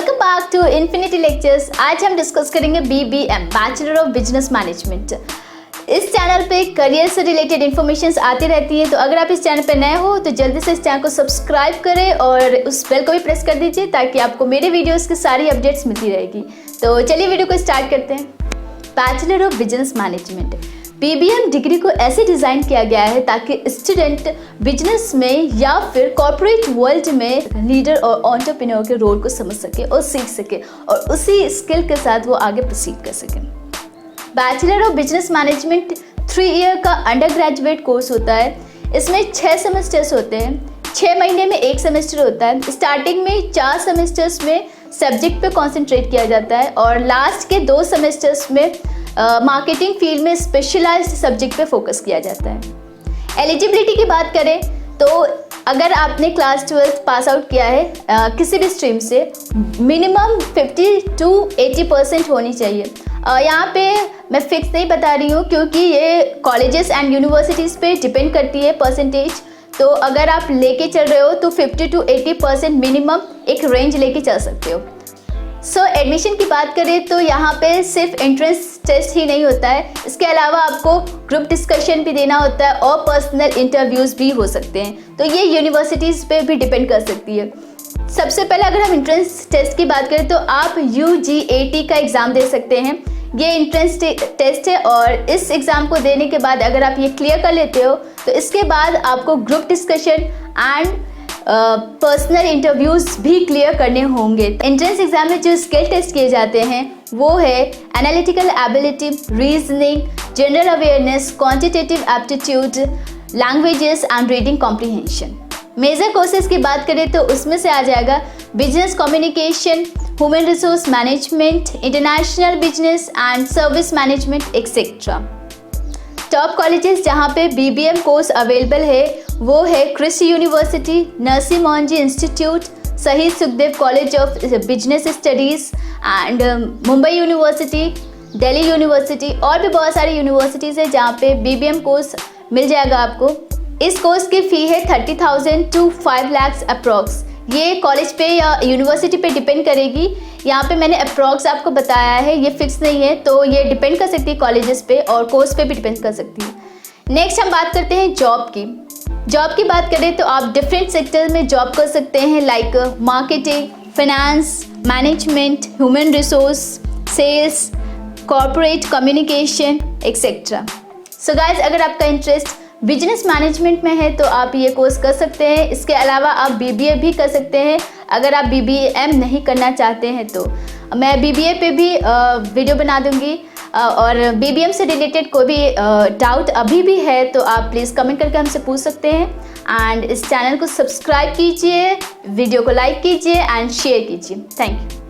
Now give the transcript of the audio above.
Welcome back to infinity lectures. आज हम discuss करेंगे BBM bachelor of business management. इस चैनल पे करियर से रिलेटेड इन्फॉर्मेशंस आती रहती हैं, तो अगर आप इस चैनल पे नए हो तो जल्दी से इस चैनल को सब्सक्राइब करें और उस बेल को भी प्रेस कर दीजिए ताकि आपको मेरे वीडियोस की सारी अपडेट्स मिलती रहेगी। तो चलिए वीडियो को स्टार्ट करते हैं। Bachelor of business management BBM degree को ऐसे डिज़ाइन किया गया है ताकि स्टूडेंट बिजनेस में या फिर कॉर्पोरेट वर्ल्ड में लीडर और एंटरप्रेन्योर के रोल को समझ सके और सीख सके और उसी स्किल के साथ वो आगे प्रोसीड कर सके। Bachelor of business management 3 year का अंडर ग्रेजुएट कोर्स होता है। इसमें 6 सेमेस्टर्स होते हैं, 6 महीने में 1 सेमेस्टर होता है। स्टार्टिंग में 4 सेमेस्टर्स में सब्जेक्ट पे कॉन्सेंट्रेट किया जाता है और लास्ट के 2 सेमेस्टर्स में मार्केटिंग फील्ड में स्पेशलाइज्ड सब्जेक्ट पे फोकस किया जाता है। एलिजिबिलिटी की बात करें तो अगर आपने क्लास 12 पास आउट किया है किसी भी स्ट्रीम से, मिनिमम 50 to 80% होनी चाहिए। यहाँ पे मैं फिक्स नहीं बता रही हूँ क्योंकि ये कॉलेजेस एंड यूनिवर्सिटीज़ पे डिपेंड करती है परसेंटेज। तो अगर आप लेके चल रहे हो तो 50 to 80% मिनिमम एक रेंज लेके चल सकते हो। एडमिशन की बात करें तो यहाँ पे सिर्फ एंट्रेंस टेस्ट ही नहीं होता है, इसके अलावा आपको ग्रुप डिस्कशन भी देना होता है और पर्सनल इंटरव्यूज़ भी हो सकते हैं। तो ये यूनिवर्सिटीज़ पे भी डिपेंड कर सकती है। सबसे पहले अगर हम एंट्रेंस टेस्ट की बात करें तो आप UGAT का एग्ज़ाम दे सकते हैं। ये एंट्रेंस टेस्ट है और इस एग्ज़ाम को देने के बाद अगर आप ये क्लियर कर लेते हो तो इसके बाद आपको group discussion and personal interviews भी क्लियर करने होंगे। एंट्रेंस एग्जाम में जो स्किल टेस्ट किए जाते हैं वो है analytical ability, reasoning, general awareness, quantitative aptitude, languages and reading comprehension. Major courses की बात करें तो उसमें से आ जाएगा business communication, human resource management, international business and service management etcetera. Top colleges जहाँ पे BBM कोर्स अवेलेबल है वो है कृषि यूनिवर्सिटी, नरसिंह मोहनजी इंस्टीट्यूट, शहीद Sukhdev college of business studies and Mumbai university, Delhi university और भी बहुत सारी यूनिवर्सिटीज़ है जहाँ पे BBM कोर्स मिल जाएगा आपको। इस कोर्स की फ़ी है 30,000 to 5 lakhs अप्रॉक्स। ये कॉलेज पे या यूनिवर्सिटी पे डिपेंड करेगी। यहाँ पे मैंने अप्रॉक्स आपको बताया है, ये फिक्स नहीं है, तो ये डिपेंड कर सकती है कॉलेजेस पे और कोर्स पे भी डिपेंड कर सकती है। नेक्स्ट हम बात करते हैं जॉब की। जॉब की बात करें तो आप डिफरेंट सेक्टर में जॉब कर सकते हैं like marketing, finance, management, human resource, sales, corporate communication etcetera. So guys, अगर आपका इंटरेस्ट बिजनेस मैनेजमेंट में है तो आप ये कोर्स कर सकते हैं। इसके अलावा आप BBA भी कर सकते हैं अगर आप BBM नहीं करना चाहते हैं तो। मैं BBA पे भी वीडियो बना दूंगी और BBM से रिलेटेड कोई भी डाउट अभी भी है तो आप प्लीज़ कमेंट करके हमसे पूछ सकते हैं। एंड इस चैनल को सब्सक्राइब कीजिए, वीडियो को लाइक कीजिए एंड शेयर कीजिए। Thank you.